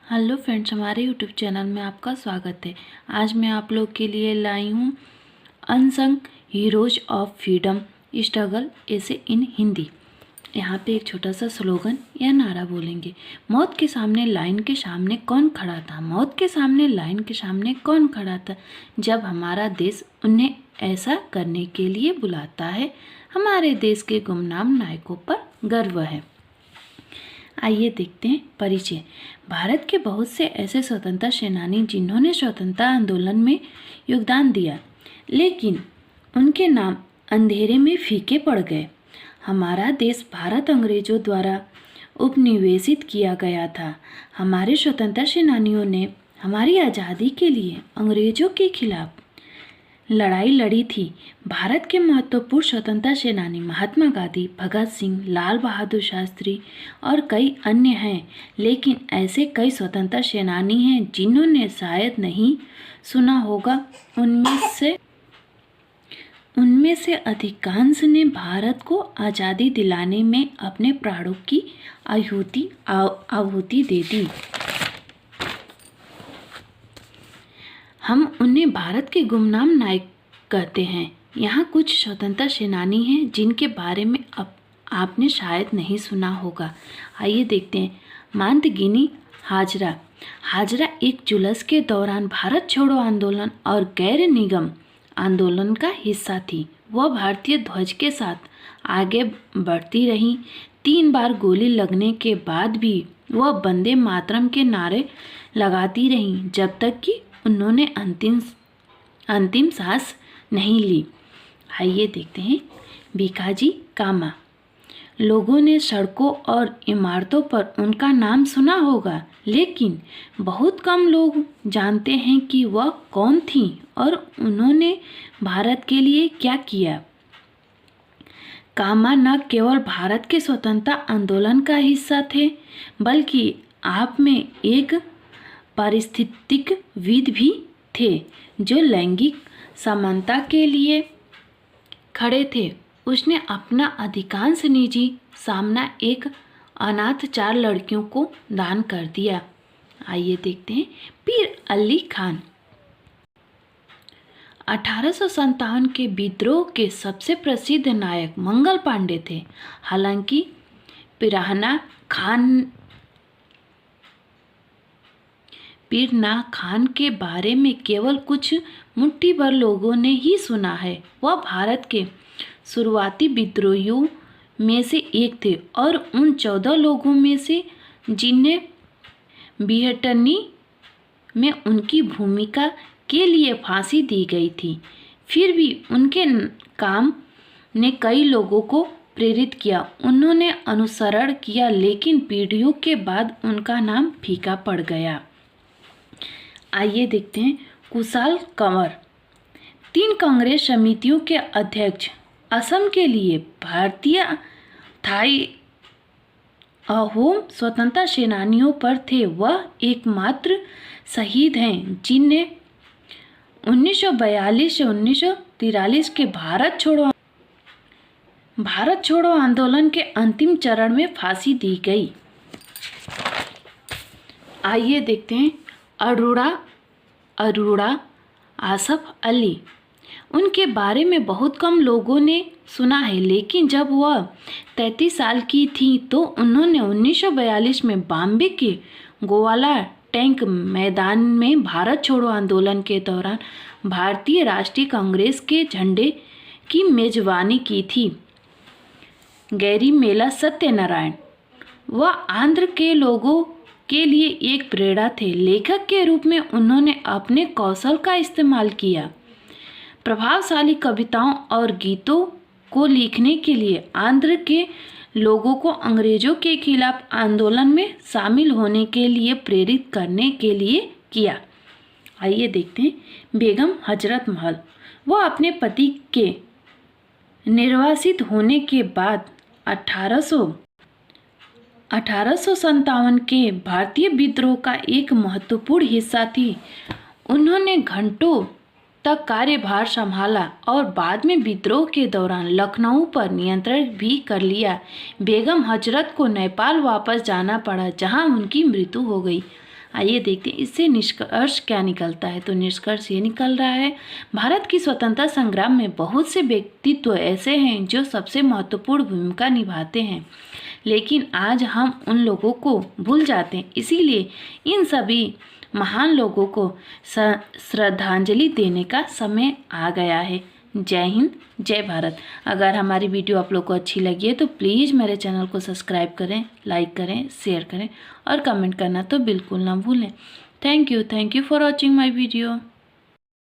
Hello friends, हमारे YouTube channel में आपका स्वागत है। आज मैं आप लोग के लिए लाई हूँ unsung heroes of freedom struggle ऐसे इन हिंदी। यहाँ पे एक छोटा सा स्लोगन या नारा बोलेंगे। मौत के सामने लाइन के सामने कौन खड़ा था? मौत के सामने लाइन के सामने कौन खड़ा था? जब हमारा देश उन्हें ऐसा करने के लिए बुलाता है। हमारे देश के गुमनाम नायकों पर गर्व है। आइए देखते हैं परिचय। भारत के बहुत से ऐसे स्वतंत्रता सेनानी जिन्होंने स्वतंत्रता आंदोलन में योगदान दिया, लेकिन उनके नाम अंधेरे में फीके पड़ गए। हमारा देश भारत अंग्रेजों द्वारा उपनिवेशित किया गया था। हमारे स्वतंत्रता सेनानियों ने हमारी आज़ादी के लिए अंग्रेजों के खिलाफ लड़ाई लड़ी थी। भारत के महत्वपूर्ण स्वतंत्रता सेनानी महात्मा गांधी, भगत सिंह, लाल बहादुर शास्त्री और कई अन्य हैं, लेकिन ऐसे कई स्वतंत्रता सेनानी हैं जिन्होंने शायद नहीं सुना होगा। उनमें से अधिकांश ने भारत को आज़ादी दिलाने में अपने प्राणों की आहुति दे दी। हम उन्हें भारत के गुमनाम नायक कहते हैं। यहाँ कुछ स्वतंत्रता सेनानी हैं जिनके बारे में आपने शायद नहीं सुना होगा। आइए देखते हैं। मातंगिनी हाजरा। हाजरा एक जुलूस के दौरान भारत छोड़ो आंदोलन और गैर निगम आंदोलन का हिस्सा थी। वह भारतीय ध्वज के साथ आगे बढ़ती रही। 3 बार गोली लगने के बाद भी वह वंदे मातरम के नारे लगाती रही जब तक कि उन्होंने अंतिम सांस नहीं ली। आइए देखते हैं। भीकाजी कामा। लोगों ने सड़कों और इमारतों पर उनका नाम सुना होगा, लेकिन बहुत कम लोग जानते हैं कि वह कौन थी और उन्होंने भारत के लिए क्या किया। कामा न केवल भारत के स्वतंत्रता आंदोलन का हिस्सा थे, बल्कि आप में एक पारिस्थितिकविद भी थे जो लैंगिक समानता के लिए खड़े थे। उसने अपना अधिकांश निजी सामना एक अनाथ 4 लड़कियों को दान कर दिया। आइए देखते हैं। पीर अली खान। 1857 के विद्रोह के सबसे प्रसिद्ध नायक मंगल पांडे थे। हालांकि पीरना खान के बारे में केवल कुछ मुट्ठी भर लोगों ने ही सुना है। वह भारत के शुरुआती विद्रोहियों में से एक थे और उन 14 लोगों में से जिन्हें बिहटनी में उनकी भूमिका के लिए फांसी दी गई थी। फिर भी उनके काम ने कई लोगों को प्रेरित किया। उन्होंने अनुसरण किया, लेकिन पीढ़ियों के बाद उनका नाम फीका पड़ गया। आइए देखते हैं। कुशाल कंवर। 3 कांग्रेस समितियों के अध्यक्ष, असम के लिए भारतीय थाई अहोम स्वतंत्रता सेनानियों पर थे। वह एकमात्र शहीद हैं जिन्हें 1942 से 1943 के भारत छोड़ो आंदोलन के अंतिम चरण में फांसी दी गई। आइए देखते हैं। अरोड़ा आसफ अली। उनके बारे में बहुत कम लोगों ने सुना है, लेकिन जब वह 33 साल की थी तो उन्होंने 1942 में बॉम्बे के गोवाला टैंक मैदान में भारत छोड़ो आंदोलन के दौरान भारतीय राष्ट्रीय कांग्रेस के झंडे की मेजबानी की थी। गैरी मेला सत्यनारायण। वह आंध्र के लोगों के लिए एक प्रेरणा थे। लेखक के रूप में उन्होंने अपने कौशल का इस्तेमाल किया। प्रभावशाली कविताओं और गीतों को लिखने के लिए आंध्र के लोगों को अंग्रेजों के खिलाफ आंदोलन में शामिल होने के लिए प्रेरित करने के लिए किया। आइए देखते हैं। बेगम हजरत महल। वह अपने पति के निर्वासित होने के बाद 1857 के भारतीय विद्रोह का एक महत्वपूर्ण हिस्सा थी। उन्होंने घंटों तक कार्यभार संभाला और बाद में विद्रोह के दौरान लखनऊ पर नियंत्रण भी कर लिया। बेगम हजरत को नेपाल वापस जाना पड़ा, जहां उनकी मृत्यु हो गई। आइए देखते हैं इससे निष्कर्ष क्या निकलता है। तो निष्कर्ष ये निकल रहा है, भारत की स्वतंत्रता संग्राम में बहुत से व्यक्तित्व ऐसे हैं जो सबसे महत्वपूर्ण भूमिका निभाते हैं, लेकिन आज हम उन लोगों को भूल जाते हैं। इसीलिए इन सभी महान लोगों को श्रद्धांजलि देने का समय आ गया है। जय हिंद, जय भारत। अगर हमारी वीडियो आप लोग को अच्छी लगी है तो प्लीज़ मेरे चैनल को सब्सक्राइब करें, लाइक करें, शेयर करें और कमेंट करना तो बिल्कुल ना भूलें। Thank you for watching my video.